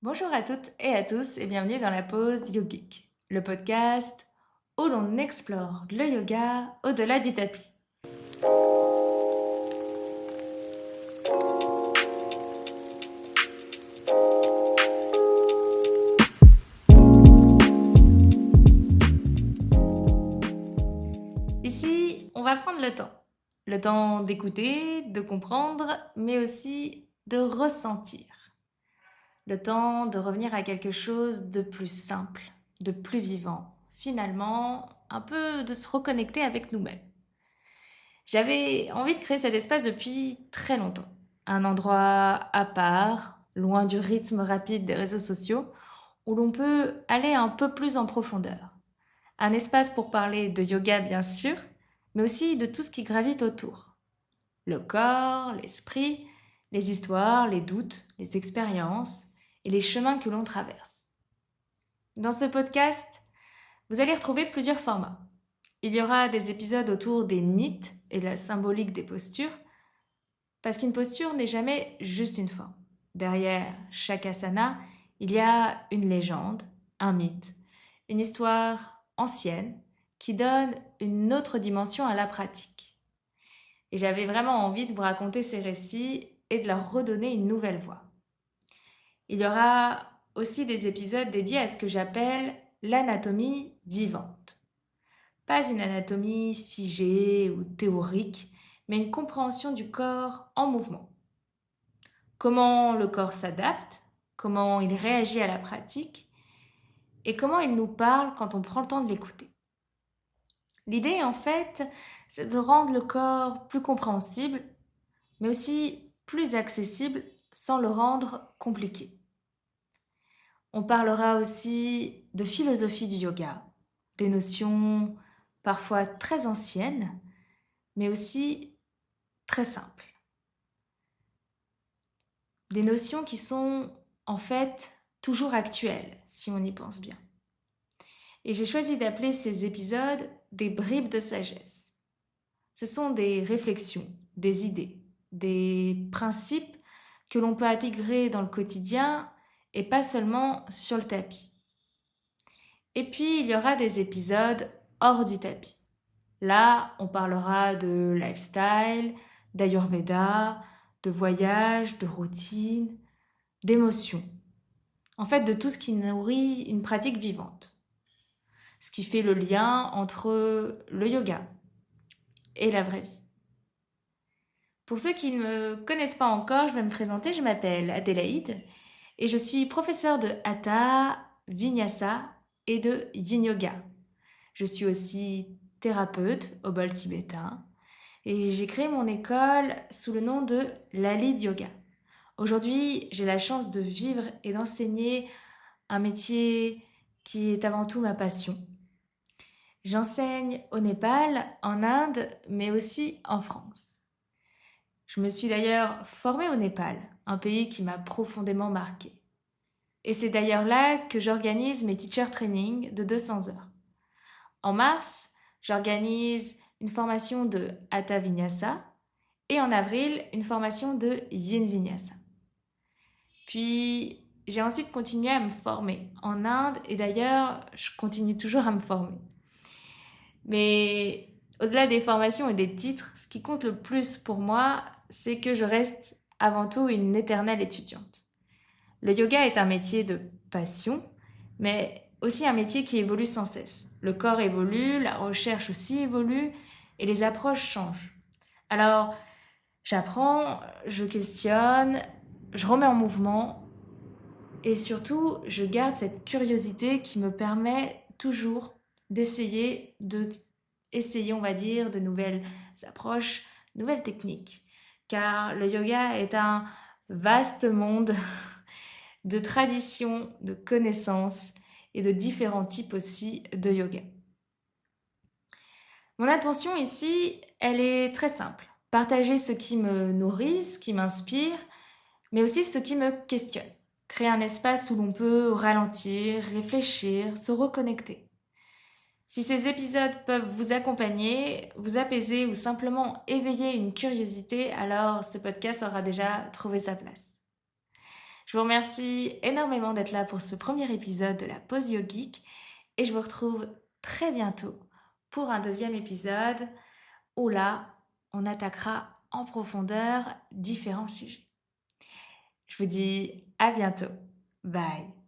Bonjour à toutes et à tous et bienvenue dans la pause yogique, le podcast où l'on explore le yoga au-delà du tapis. Ici, on va prendre le temps d'écouter, de comprendre, mais aussi de ressentir. Le temps de revenir à quelque chose de plus simple, de plus vivant. Finalement, un peu de se reconnecter avec nous-mêmes. J'avais envie de créer cet espace depuis très longtemps. Un endroit à part, loin du rythme rapide des réseaux sociaux, où l'on peut aller un peu plus en profondeur. Un espace pour parler de yoga bien sûr, mais aussi de tout ce qui gravite autour. Le corps, l'esprit, les histoires, les doutes, les expériences et les chemins que l'on traverse. Dans ce podcast, vous allez retrouver plusieurs formats. Il y aura des épisodes autour des mythes et de la symbolique des postures, parce qu'une posture n'est jamais juste une forme. Derrière chaque asana, il y a une légende, un mythe, une histoire ancienne qui donne une autre dimension à la pratique. Et j'avais vraiment envie de vous raconter ces récits et de leur redonner une nouvelle voix. Il y aura aussi des épisodes dédiés à ce que j'appelle l'anatomie vivante. Pas une anatomie figée ou théorique, mais une compréhension du corps en mouvement. Comment le corps s'adapte, comment il réagit à la pratique et comment il nous parle quand on prend le temps de l'écouter. L'idée, en fait, c'est de rendre le corps plus compréhensible, mais aussi plus accessible sans le rendre compliqué. On parlera aussi de philosophie du yoga, des notions parfois très anciennes, mais aussi très simples. Des notions qui sont en fait toujours actuelles, si on y pense bien. Et j'ai choisi d'appeler ces épisodes des bribes de sagesse. Ce sont des réflexions, des idées, des principes que l'on peut intégrer dans le quotidien et pas seulement sur le tapis. Et puis, il y aura des épisodes hors du tapis. Là, on parlera de lifestyle, d'ayurveda, de voyage, de routine, d'émotions. En fait, de tout ce qui nourrit une pratique vivante. Ce qui fait le lien entre le yoga et la vraie vie. Pour ceux qui ne me connaissent pas encore, je vais me présenter. Je m'appelle Adélaïde et je suis professeure de Hatha, Vinyasa et de Yin Yoga. Je suis aussi thérapeute au bol tibétain et j'ai créé mon école sous le nom de Lalid Yoga. Aujourd'hui, j'ai la chance de vivre et d'enseigner un métier qui est avant tout ma passion. J'enseigne au Népal, en Inde, mais aussi en France. Je me suis d'ailleurs formée au Népal, un pays qui m'a profondément marquée. Et c'est d'ailleurs là que j'organise mes teacher trainings de 200 heures. En mars, j'organise une formation de Hatha Vinyasa et en avril, une formation de Yin Vinyasa. Puis, j'ai ensuite continué à me former en Inde et d'ailleurs, je continue toujours à me former. Mais au-delà des formations et des titres, ce qui compte le plus pour moi, c'est que je reste avant tout une éternelle étudiante. Le yoga est un métier de passion, mais aussi un métier qui évolue sans cesse. Le corps évolue, la recherche aussi évolue et les approches changent. Alors, j'apprends, je questionne, je remets en mouvement et surtout, je garde cette curiosité qui me permet toujours d'essayer, on va dire, de nouvelles approches, nouvelles techniques. Car le yoga est un vaste monde de traditions, de connaissances et de différents types aussi de yoga. Mon intention ici, elle est très simple. Partager ce qui me nourrit, ce qui m'inspire, mais aussi ce qui me questionne. Créer un espace où l'on peut ralentir, réfléchir, se reconnecter. Si ces épisodes peuvent vous accompagner, vous apaiser ou simplement éveiller une curiosité, alors ce podcast aura déjà trouvé sa place. Je vous remercie énormément d'être là pour ce premier épisode de la pause yogique et je vous retrouve très bientôt pour un deuxième épisode où là, on attaquera en profondeur différents sujets. Je vous dis à bientôt. Bye.